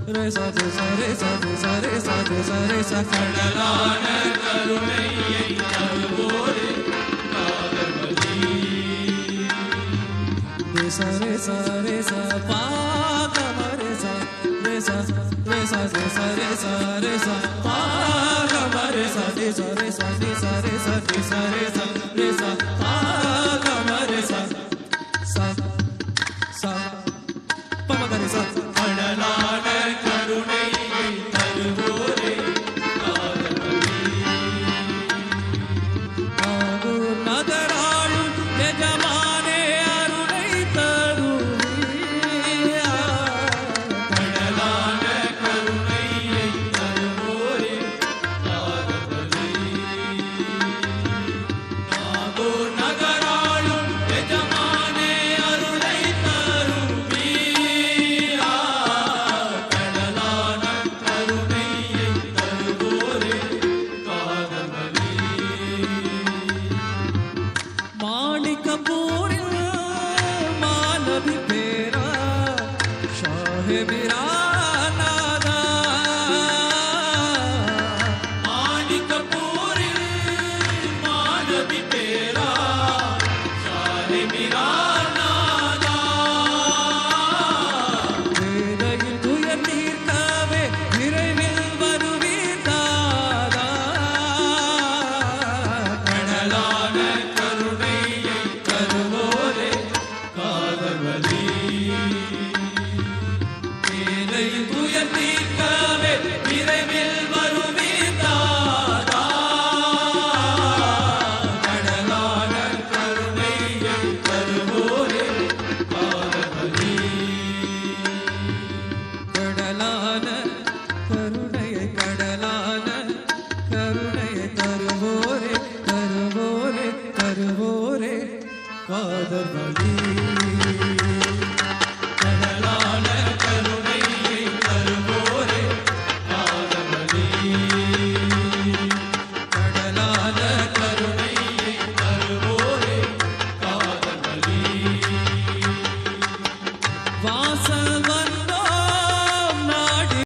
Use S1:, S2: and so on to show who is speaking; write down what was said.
S1: re sa re sa re sa re sa re sa re sa re sa கடலான கருணையை தருவோரே காதல்வதி re sa re sa re sa pa ga ma re sa re sa re sa re sa re sa re sa pa ga ma re sa re sa re sa re sa re sa re sa re sa re sa pa ga ma re sa sa sa pa ma ga re sa கடலான கருணையை தருவோரே காதல்வதி ஆகூர் நகராளும் எஜமானே அருளை தருவீயா கடலான கருணையை தருவோரே காதல்வதி ஆகூர் நகராளும் எஜமானே அருளை தருவீயா கடலான கருணையை தருவோரே காதல்வதி மாணிக்கப்பூரில் மாணவி பேரா ஷாஹிபிரா நாதா மாணிக்கப்பூரில் மாணவி பேரா ஷாஹிபிரா நாதா வேதையில் துயர் தீர்க்கவே விரைவில் வருவீர் தாதா கடலான கருணையை தருவோரே காதல்வதி வேதையில் துயர் தீர்க்கவே விரைவில் வருவீர் தாதா கடலான கருணையை தருவோரே காதல்வதி கடலான கருணையை கடலான கருணையை தருவோரே தருவோரே தருவோரே காதல்வதி